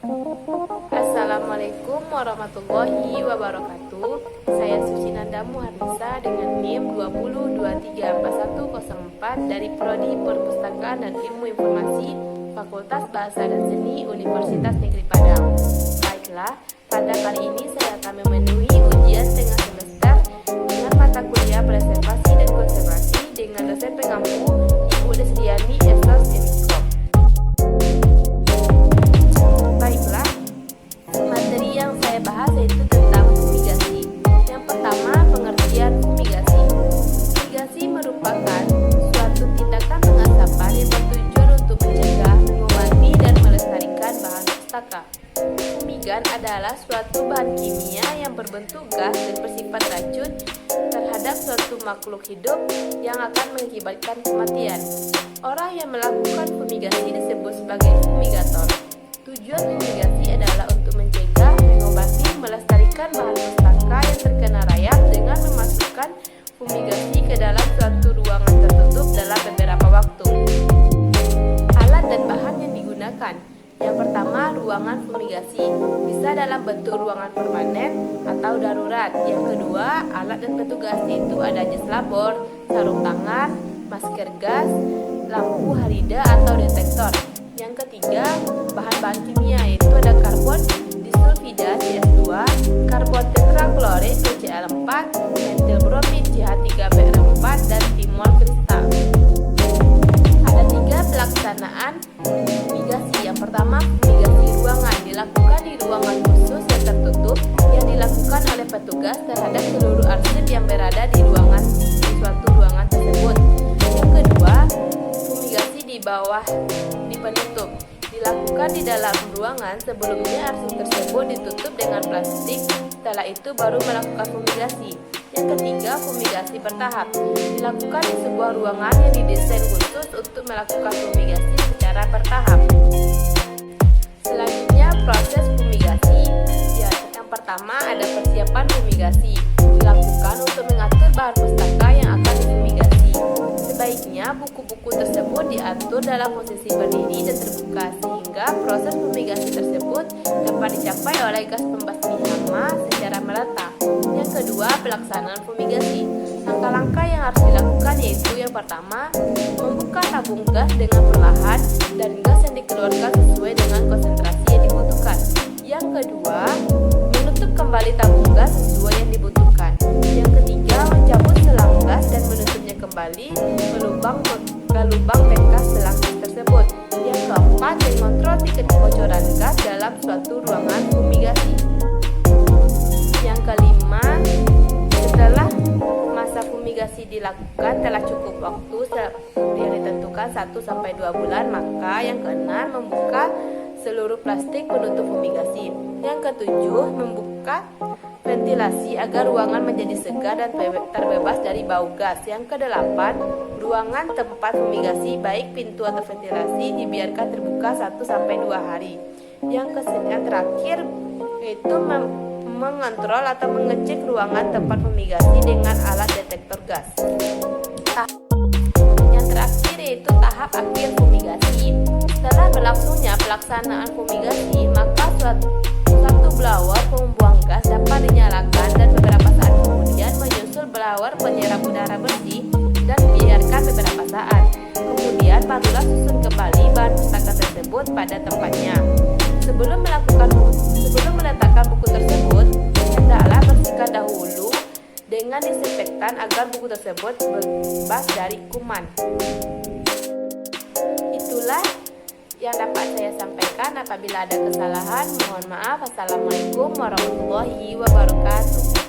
Assalamualaikum warahmatullahi wabarakatuh. Saya Suci Nanda Muharnisa dengan NIM 20234104 dari Prodi Perpustakaan dan Ilmu Informasi Fakultas Bahasa dan Seni Universitas Negeri Padang. Baiklah, pada kali ini saya akan memenuhi ujian tengah semester dengan mata kuliah preservasi dan konservasi dengan dosen pengampu Ibu Desriani Esos Emikrop. Baiklah, materi yang saya bahas yaitu tentang fumigasi. Yang pertama, pengertian fumigasi. Fumigasi merupakan suatu tindakan pengasapan yang bertujuan untuk mencegah, mengobati, dan melestarikan bahan pustaka. Fumigan adalah suatu bahan kimia yang berbentuk gas dan bersifat racun terhadap suatu makhluk hidup yang akan mengakibatkan kematian. Orang yang melakukan fumigasi disebut sebagai fumigator. Tujuan fumigasi adalah untuk mencegah, mengobati, melestarikan bahan pustaka yang terkena rayap dengan memasukkan fumigasi ke dalam suatu ruangan tertutup dalam beberapa waktu. Alat dan bahan yang digunakan. Yang pertama, ruangan fumigasi bisa dalam bentuk ruangan permanen atau darurat. Yang kedua, alat dan petugas yaitu ada jas labor, sarung tangan, masker gas, lampu harida atau detektor. Yang ketiga, bahan-bahan kimia yaitu ada karbon disulfida CS2, karbon tetraklorid CCl4, metil bromid CH3Br4 dan timol kristal. Ada 3 pelaksanaan fumigasi. Yang pertama, fumigasi ruangan dilakukan di ruangan khusus yang tertutup yang dilakukan oleh petugas terhadap seluruh arsip yang berada di suatu ruangan tersebut. Yang kedua, fumigasi di bawah di penutup dilakukan di dalam ruangan. Sebelumnya arsip tersebut ditutup dengan plastik, setelah itu baru melakukan fumigasi. Yang ketiga, fumigasi bertahap dilakukan di sebuah ruangan yang didesain khusus untuk melakukan fumigasi secara bertahap. Selanjutnya, proses fumigasi. Yang pertama, ada persiapan fumigasi dilakukan untuk mengatur bahan pustaka yang akan difumigasi. Sebaiknya buku-buku tersebut diatur dalam posisi berdiri dan terbuka sehingga proses fumigasi tersebut dapat dicapai oleh gas pembasmi hama secara merata. Yang kedua, pelaksanaan fumigasi. Langkah-langkah yang harus dilakukan yaitu yang pertama, membuka tabung gas dengan perlahan dan gas yang dikeluarkan sesuai dengan konsentrasi yang dibutuhkan. Yang kedua, menutup kembali tabung gas sesuai yang dibutuhkan. Yang ketiga, mencabut selang gas dan menutupnya kembali ke lubang bekas selang gas tersebut. Yang keempat, mengontrol tingkat kebocoran gas dalam suatu ruangan fumigasi. Yang kelima, setelah masa fumigasi dilakukan telah cukup waktu yang ditentukan 1-2 bulan, maka yang keenam, membuka seluruh plastik penutup fumigasi. Yang ketujuh, membuka ventilasi agar ruangan menjadi segar dan terbebas dari bau gas. Yang kedelapan, ruangan tempat fumigasi baik pintu atau ventilasi dibiarkan terbuka 1-2 hari. Yang terakhir yaitu mengontrol atau mengecek ruangan tempat fumigasi dengan alat detektor gas. Yang terakhir yaitu tahap akhir fumigasi. Setelah berlangsungnya pelaksanaan fumigasi, maka suatu blower pembuang gas dapat dinyalakan dan beberapa saat kemudian menyusul blower penyerap udara bersih dan biarkan beberapa saat. Kemudian barulah susun kembali bahan pustaka tersebut pada tempatnya. Sebelum meletakkan buku tersebut, hendaklah bersihkan dahulu dengan disinfektan agar buku tersebut bebas dari kuman. Itulah yang dapat saya sampaikan. Apabila ada kesalahan, mohon maaf. Assalamualaikum warahmatullahi wabarakatuh.